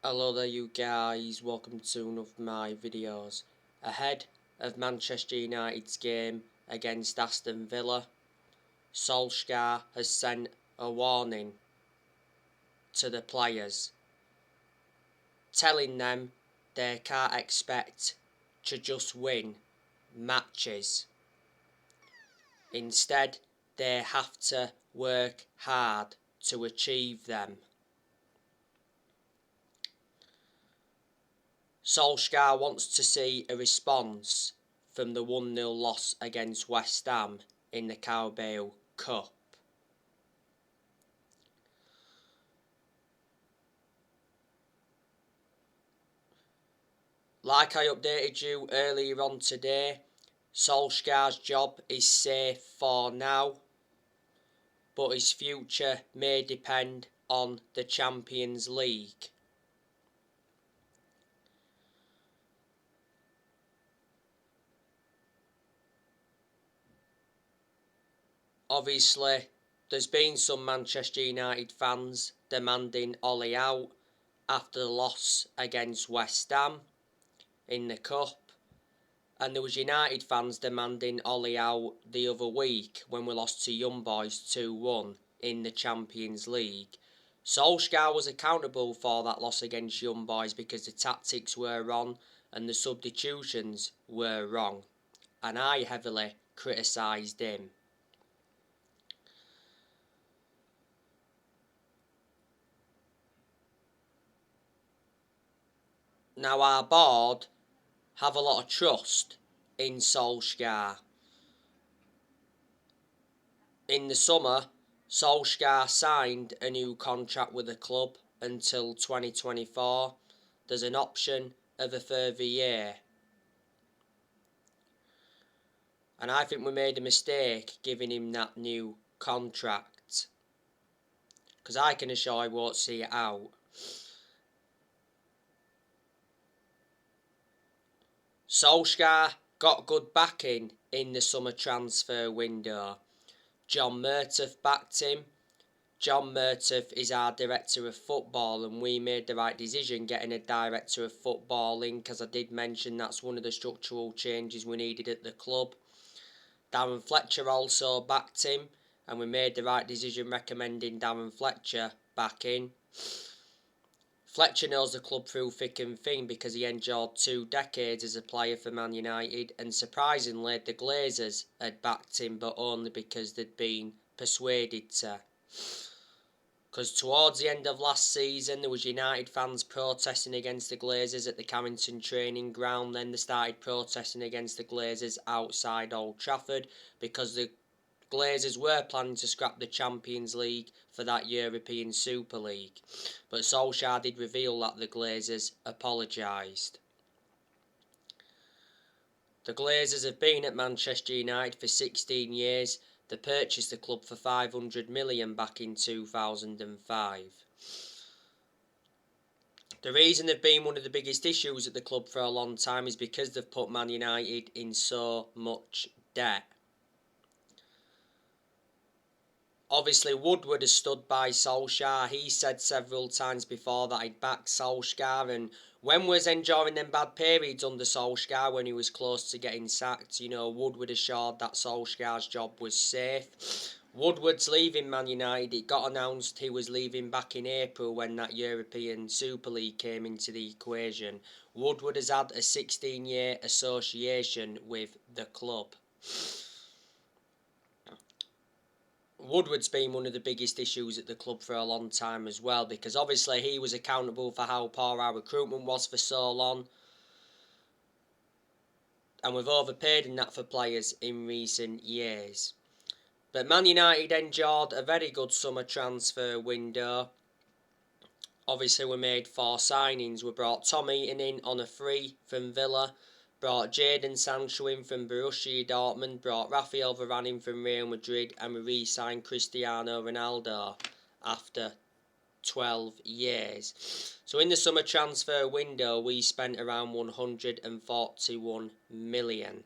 Hello there you guys, welcome to one of my videos. Ahead of Manchester United's game against Aston Villa, Solskjaer has sent a warning to the players, telling them they can't expect to just win matches. Instead, they have to work hard to achieve them. Solskjaer wants to see a response from the 1-0 loss against West Ham in the Carabao Cup. Like I updated you earlier on today, Solskjaer's job is safe for now, but his future may depend on the Champions League. Obviously, there's been some Manchester United fans demanding Ollie out after the loss against West Ham in the Cup, and there was United fans demanding Ollie out the other week when we lost to Young Boys 2-1 in the Champions League. Solskjaer was accountable for that loss against Young Boys because the tactics were wrong and the substitutions were wrong, and I heavily criticised him. Now our board have a lot of trust in Solskjaer. In the summer, Solskjaer signed a new contract with the club until 2024. There's an option of a further year. And I think we made a mistake giving him that new contract, because I can assure he won't see it out. Solskjaer got good backing in the summer transfer window. John Murtough backed him. John Murtough is our director of football, and we made the right decision getting a director of football in, because I did mention that's one of the structural changes we needed at the club. Darren Fletcher also backed him, and we made the right decision recommending Darren Fletcher back in. Fletcher knows the club through thick and thin because he endured 2 decades as a player for Man United, and surprisingly the Glazers had backed him, but only because they'd been persuaded to. Because towards the end of last season there was United fans protesting against the Glazers at the Carrington training ground, then they started protesting against the Glazers outside Old Trafford because the Glazers were planning to scrap the Champions League for that European Super League, but Solskjaer did reveal that the Glazers apologised. The Glazers have been at Manchester United for 16 years. They purchased the club for 500 million back in 2005. The reason they've been one of the biggest issues at the club for a long time is because they've put Man United in so much debt. Obviously, Woodward has stood by Solskjaer. He said several times before that he'd back Solskjaer, and when we was enduring them bad periods under Solskjaer, when he was close to getting sacked, Woodward assured that Solskjaer's job was safe. Woodward's leaving Man United. It got announced he was leaving back in April when that European Super League came into the equation. Woodward has had a 16-year association with the club. Woodward's been one of the biggest issues at the club for a long time as well, because obviously he was accountable for how poor our recruitment was for so long, and we've overpaid in that for players in recent years. But Man United endured a very good summer transfer window. Obviously we made 4 signings. We brought Tom Eaton in on a free from Villa, brought Jadon Sancho in from Borussia Dortmund, brought Rafael Varane in from Real Madrid, and we re-signed Cristiano Ronaldo after 12 years. So in the summer transfer window we spent around 141 million.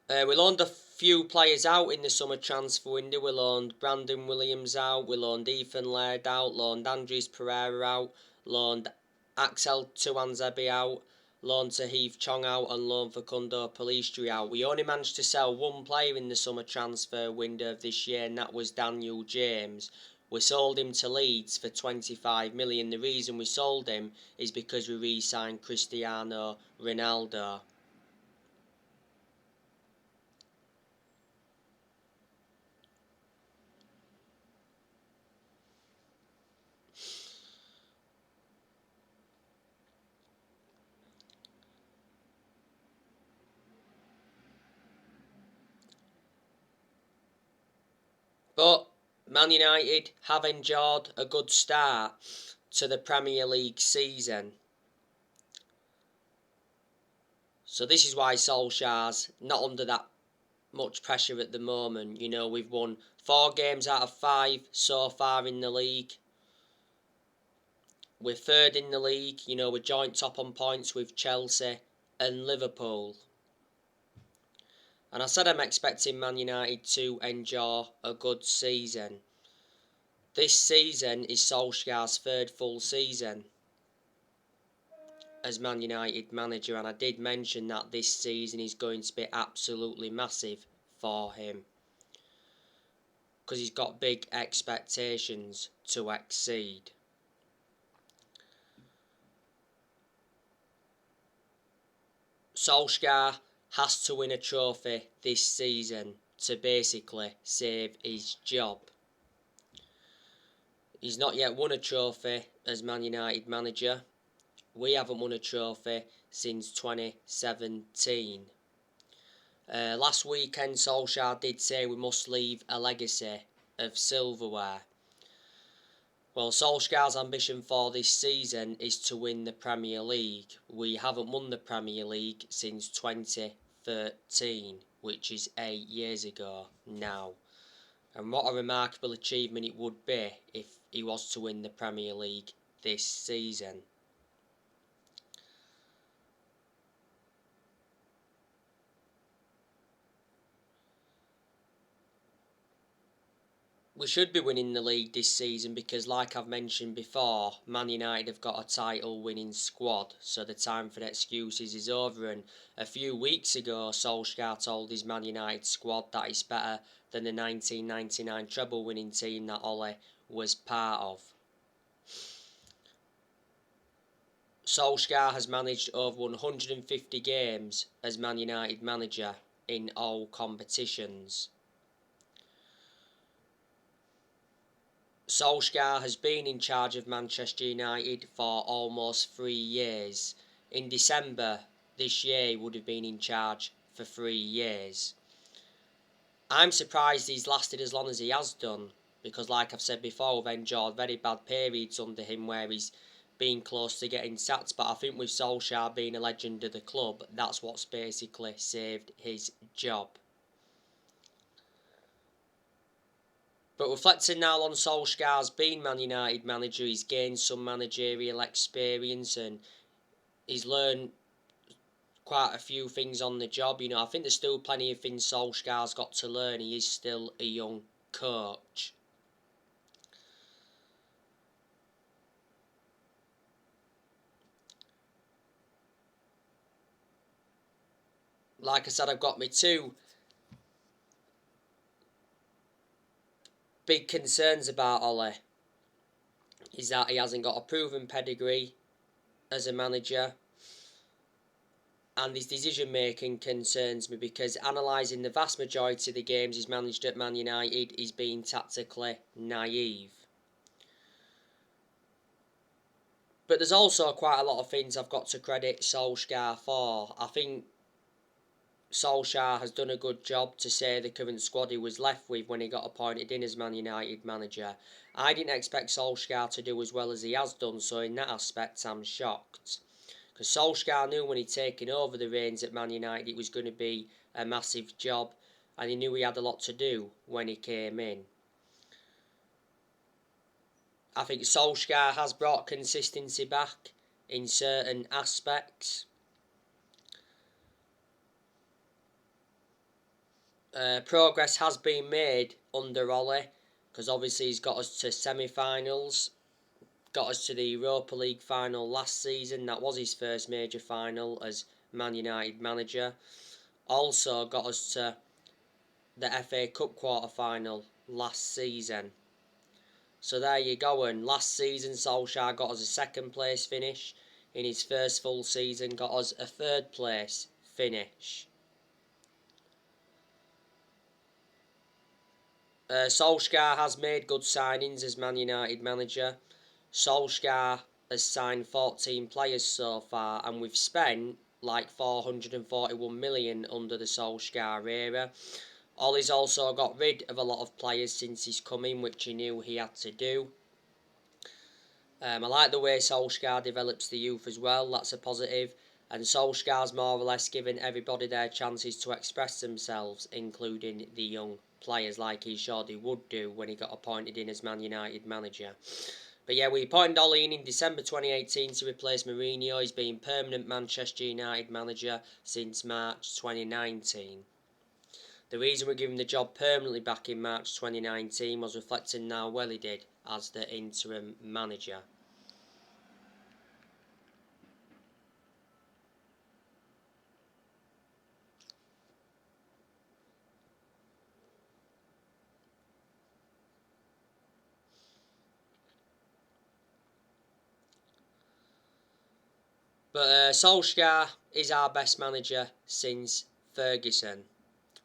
We loaned few players out in the summer transfer window. We loaned Brandon Williams out, we loaned Ethan Laird out, loaned Andres Pereira out, loaned Axel Tuanzebe out, loaned Tahith Chong out, and loaned Facundo Pellistri out. We only managed to sell one player in the summer transfer window of this year, and that was Daniel James. We sold him to Leeds for 25 million. The reason we sold him is because we re-signed Cristiano Ronaldo. But Man United have enjoyed a good start to the Premier League season. So this is why Solskjaer's not under that much pressure at the moment. You know, we've won 4 games out of 5 so far in the league. We're third in the league. You know, we're joint top on points with Chelsea and Liverpool. And I said I'm expecting Man United to enjoy a good season. This season is Solskjaer's 3rd full season as Man United manager, and I did mention that this season is going to be absolutely massive for him because he's got big expectations to exceed. Solskjaer has to win a trophy this season to basically save his job. He's not yet won a trophy as Man United manager. We haven't won a trophy since 2017. Last weekend Solskjaer did say we must leave a legacy of silverware. Well, Solskjaer's ambition for this season is to win the Premier League. We haven't won the Premier League since 2013, which is 8 years ago now. And what a remarkable achievement it would be if he was to win the Premier League this season. We should be winning the league this season because, like I've mentioned before, Man United have got a title-winning squad, so the time for excuses is over. And a few weeks ago, Solskjaer told his Man United squad that it's better than the 1999 treble-winning team that Ole was part of. Solskjaer has managed over 150 games as Man United manager in all competitions. Solskjaer has been in charge of Manchester United for almost 3 years. In December this year, he would have been in charge for 3 years. I'm surprised he's lasted as long as he has done, because like I've said before, we've enjoyed very bad periods under him where he's been close to getting sacked. But I think with Solskjaer being a legend of the club, that's what's basically saved his job. But reflecting now on Solskjaer's been Man United manager, he's gained some managerial experience and he's learned quite a few things on the job. You know, I think there's still plenty of things Solskjaer's got to learn. He is still a young coach. Like I said, I've got me 2 big concerns about Ole. Is that he hasn't got a proven pedigree as a manager, and his decision making concerns me because analysing the vast majority of the games he's managed at Man United, he's been tactically naive. But there's also quite a lot of things I've got to credit Solskjaer for. I think Solskjaer has done a good job to say the current squad he was left with when he got appointed in as Man United manager. I didn't expect Solskjaer to do as well as he has done, so in that aspect I'm shocked. Because Solskjaer knew when he'd taken over the reins at Man United it was going to be a massive job, and he knew he had a lot to do when he came in. I think Solskjaer has brought consistency back in certain aspects. Progress has been made under Ollie, because obviously he's got us to semi-finals, got us to the Europa League final last season. That was his first major final as Man United manager. Also got us to the FA Cup quarter-final last season. So there you go, and last season Solskjaer got us a second place finish. In his first full season got us a third place finish. Solskjaer has made good signings as Man United manager. Solskjaer has signed 14 players so far, and we've spent like 441 million under the Solskjaer era. Ollie's also got rid of a lot of players since he's come in, which he knew he had to do. I like the way Solskjaer develops the youth as well, that's a positive. And Solskjaer's more or less given everybody their chances to express themselves, including the young players, like he showed he would do when he got appointed in as Man United manager. But yeah, we appointed Ollie in December 2018 to replace Mourinho. He's been permanent Manchester United manager since March 2019. The reason we gave him the job permanently back in March 2019 was reflecting how well he did as the interim manager. But Solskjaer is our best manager since Ferguson,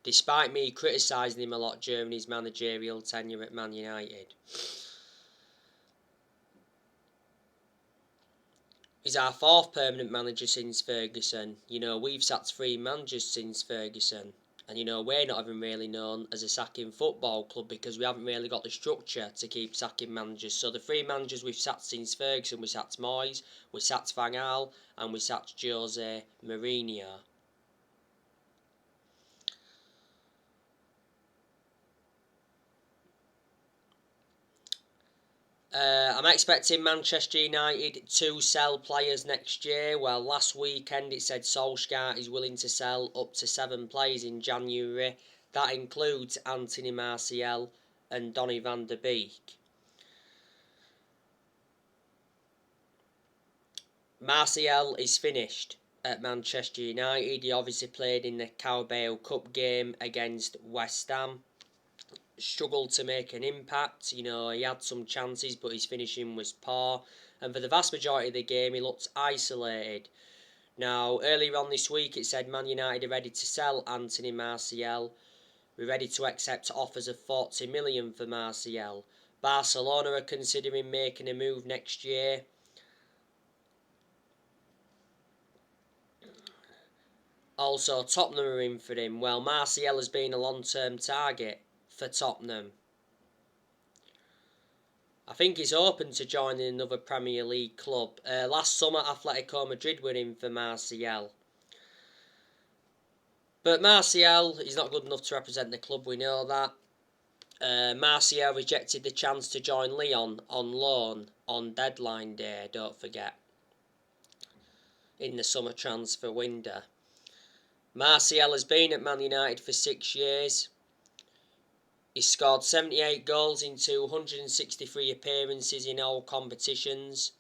despite me criticising him a lot during his managerial tenure at Man United. He's our fourth permanent manager since Ferguson. You know, we've sacked 3 managers since Ferguson. And you know, we're not even really known as a sacking football club because we haven't really got the structure to keep sacking managers. So the 3 managers we've sacked since Ferguson, we sacked Moyes, we sacked Van Gaal, and we sacked Jose Mourinho. I'm expecting Manchester United to sell players next year. Well, last weekend it said Solskjaer is willing to sell up to 7 players in January. That includes Anthony Martial and Donny van der Beek. Martial is finished at Manchester United. He obviously played in the Carabao Cup game against West Ham. Struggled to make an impact. You know, he had some chances, but his finishing was poor. And for the vast majority of the game, he looked isolated. Now, earlier on this week, it said Man United are ready to sell Anthony Martial. We're ready to accept offers of 40 million for Martial. Barcelona are considering making a move next year. Also, Tottenham are in for him. Well, Martial has been a long-term target for Tottenham. I think he's open to joining another Premier League club. Last summer, Atletico Madrid were in for Martial. But Martial, he's not good enough to represent the club, we know that. Martial rejected the chance to join Lyon on loan on deadline day, don't forget, in the summer transfer window. Martial has been at Man United for 6 years. He's scored 78 goals in 263 appearances in all competitions.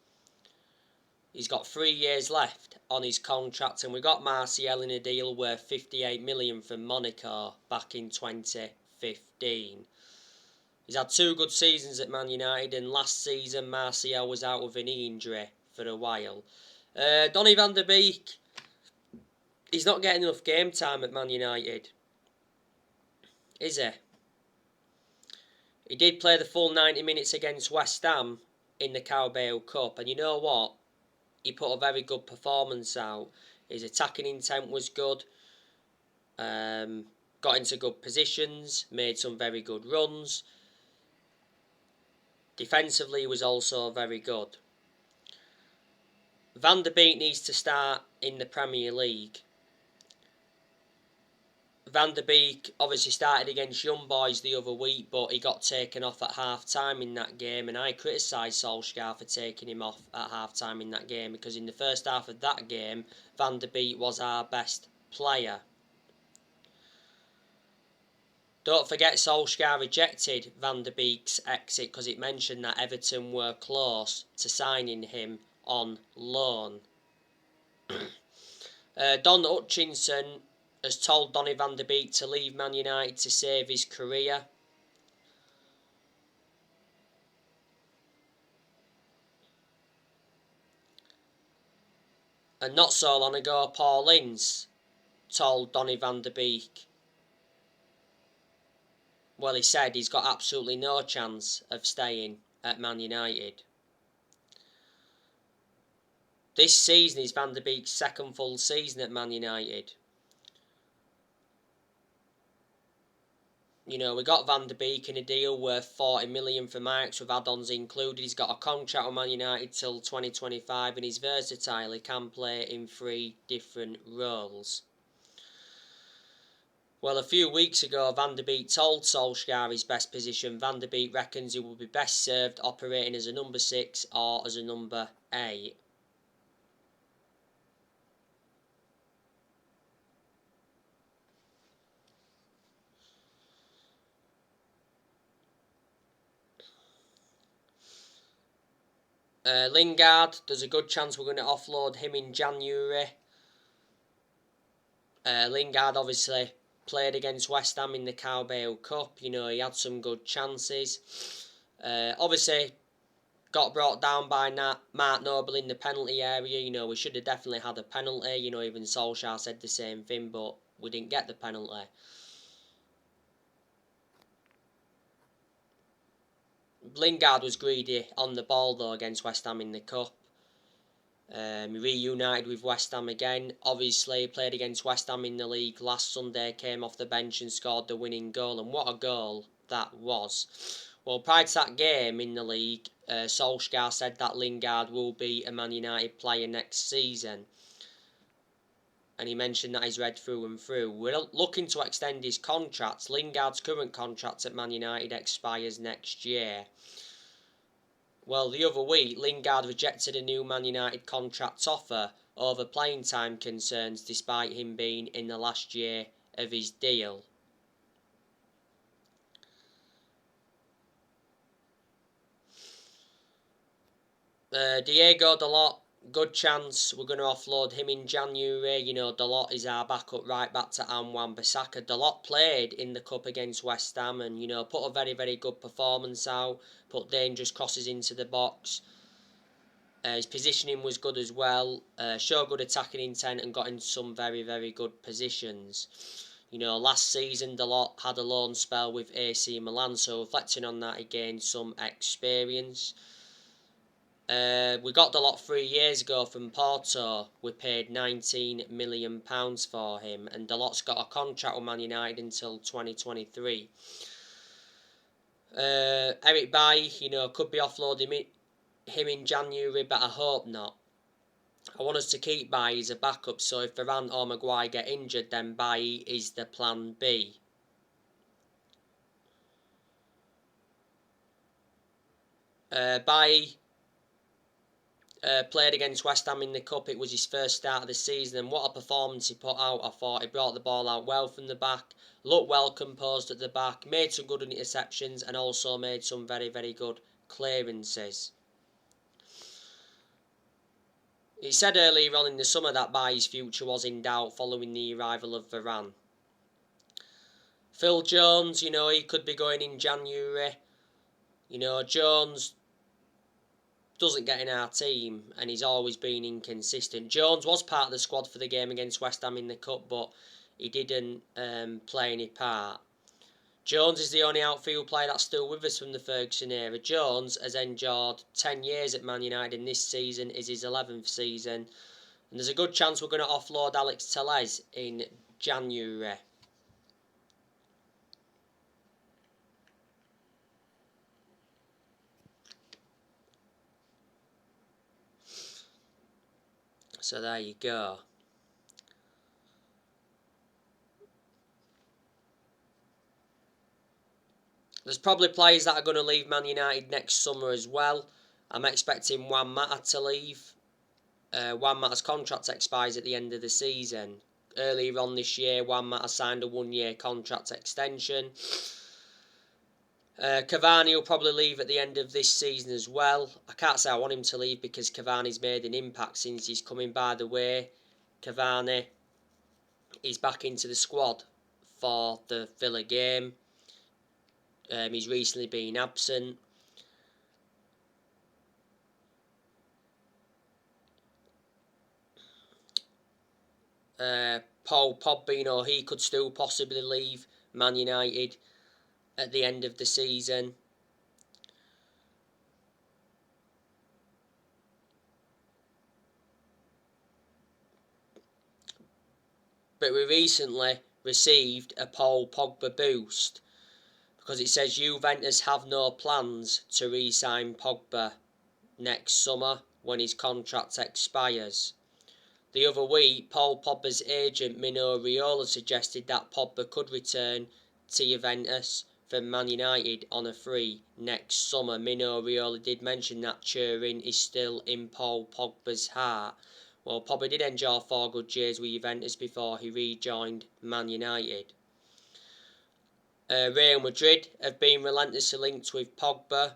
He's got 3 years left on his contract, and we got Martial in a deal worth 58 million from Monaco back in 2015. He's had 2 good seasons at Man United, and last season Martial was out with a knee injury for a while. Donny van der Beek, he's not getting enough game time at Man United, is he? He did play the full 90 minutes against West Ham in the Carabao Cup, and you know what? He put a very good performance out. His attacking intent was good. Got into good positions, made some very good runs. Defensively, he was also very good. Van der Beek needs to start in the Premier League. Van der Beek obviously started against Young Boys the other week, but he got taken off at half-time in that game, and I criticised Solskjaer for taking him off at half-time in that game, because in the first half of that game, Van der Beek was our best player. Don't forget Solskjaer rejected Van der Beek's exit because it mentioned that Everton were close to signing him on loan. Don Hutchinson has told Donny van der Beek to leave Man United to save his career. And not so long ago, Paul Ince told Donny van der Beek, well, he said he's got absolutely no chance of staying at Man United. This season is Van der Beek's second full season at Man United. You know, we got Van der Beek in a deal worth 40 million from Ajax with add-ons included. He's got a contract with Man United till 2025 and he's versatile. He can play in 3 different roles. Well, a few weeks ago, Van der Beek told Solskjaer his best position. Van der Beek reckons he will be best served operating as a number 6 or as a number 8. Lingard, there's a good chance we're going to offload him in January. Lingard obviously played against West Ham in the Carabao Cup. You know, he had some good chances. Obviously, got brought down by Mark Noble in the penalty area. You know, we should have definitely had a penalty. You know, even Solskjaer said the same thing, but we didn't get the penalty. Lingard was greedy on the ball though against West Ham in the Cup. Reunited with West Ham again. Obviously played against West Ham in the league last Sunday, came off the bench and scored the winning goal, and what a goal that was. Well, prior to that game in the league, Solskjaer said that Lingard will be a Man United player next season. And he mentioned that he's read through and through. We're looking to extend his contract. Lingard's current contract at Man United expires next year. Well, the other week, Lingard rejected a new Man United contract offer over playing time concerns despite him being in the last year of his deal. Diego Dalot, good chance we're going to offload him in January. You know, Dalot is our backup right back to Wan-Bissaka. Dalot played in the Cup against West Ham and, you know, put a very, very good performance out, put dangerous crosses into the box. His positioning was good as well, showed good attacking intent and got in some very, very good positions. You know, last season Dalot had a loan spell with AC Milan, so reflecting on that, he gained some experience. We got Dalot 3 years ago from Porto. We paid £19 million for him, and Dalot's got a contract with Man United until 2023. Eric Bailly, you know, could be offloading him in January, but I hope not. I want us to keep Bailly as a backup, so if Varane or Maguire get injured, then Bailly is the plan B. Bailly played against West Ham in the Cup. It was his first start of the season, and what a performance he put out. I thought he brought the ball out well from the back, looked well composed at the back, made some good interceptions, and also made some very, very good clearances. He said earlier on in the summer that Bailly's future was in doubt following the arrival of Varane. Phil Jones, you know, he could be going in January. You know, Jones doesn't get in our team and he's always been inconsistent. Jones was part of the squad for the game against West Ham in the Cup, but he didn't play any part. Jones is the only outfield player that's still with us from the Ferguson era. Jones has endured 10 years at Man United and this season is his 11th season. And there's a good chance we're going to offload Alex Telles in January. So there you go. There's probably players that are going to leave Man United next summer as well. I'm expecting Juan Mata to leave. Juan Mata's contract expires at the end of the season. earlier on this year, Juan Mata signed a 1-year contract extension. Cavani will probably leave at the end of this season as well. I can't say I want him to leave because Cavani's made an impact since he's coming. By the way, Cavani is back into the squad for the Villa game. He's recently been absent. Paul Pogba, he could still possibly leave Man United at the end of the season. But we recently received a Paul Pogba boost because it says Juventus have no plans to re-sign Pogba next summer when his contract expires. The other week, Paul Pogba's agent Mino Raiola suggested that Pogba could return to Juventus from Man United on a free next summer. Mino Raiola did mention that Turin is still in Paul Pogba's heart. Well, Pogba did enjoy 4 good years with Juventus before he rejoined Man United. Real Madrid have been relentlessly linked with Pogba.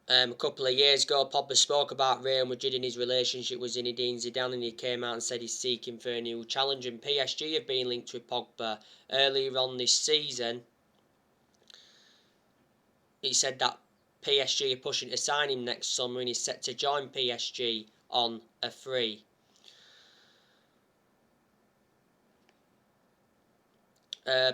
A couple of years ago, Pogba spoke about Real Madrid and his relationship with Zinedine Zidane, and he came out and said he's seeking for a new challenge. And PSG have been linked with Pogba earlier on this season. He said that PSG are pushing to sign him next summer, and he's set to join PSG on a free.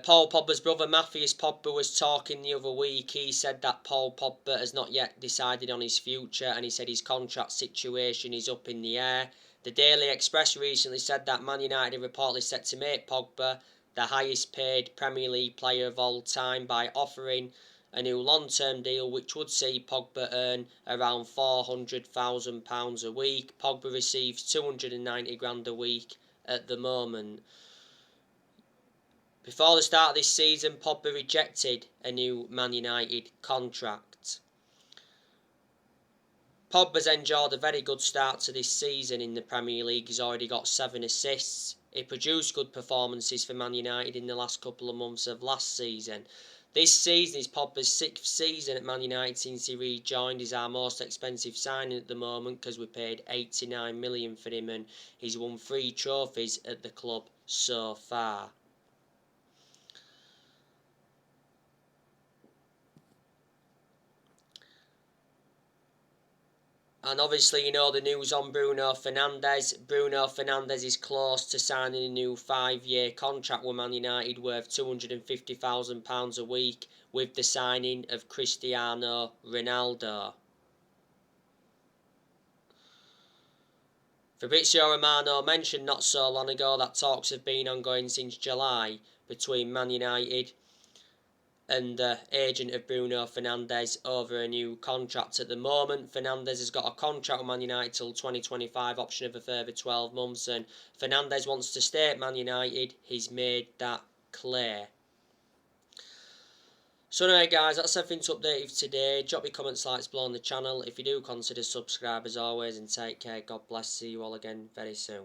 Paul Pogba's brother Matthias Pogba was talking the other week. He said that Paul Pogba has not yet decided on his future, and he said his contract situation is up in the air. The Daily Express recently said that Man United are reportedly set to make Pogba the highest paid Premier League player of all time by offering a new long-term deal which would see Pogba earn around £400,000 a week. Pogba receives $290,000 a week at the moment. Before the start of this season, Pogba rejected a new Man United contract. Pogba's enjoyed a very good start to this season in the Premier League. He's already got 7 assists. He produced good performances for Man United in the last couple of months of last season. This season is Pogba's 6th season at Man United since he rejoined. He's our most expensive signing at the moment because we paid $89 million for him, and he's won 3 trophies at the club so far. And obviously, you know the news on Bruno Fernandes. Bruno Fernandes is close to signing a new 5-year contract with Man United worth £250,000 a week with the signing of Cristiano Ronaldo. Fabrizio Romano mentioned not so long ago that talks have been ongoing since July between Man United and the agent of Bruno Fernandes over a new contract. At the moment, Fernandes has got a contract with Man United till 2025, option of a further 12 months, and Fernandes wants to stay at Man United. He's made that clear. So anyway guys, that's everything to update you for today. Drop your comments, likes below on the channel. If you do, consider subscribe as always, and take care. God bless. See you all again very soon.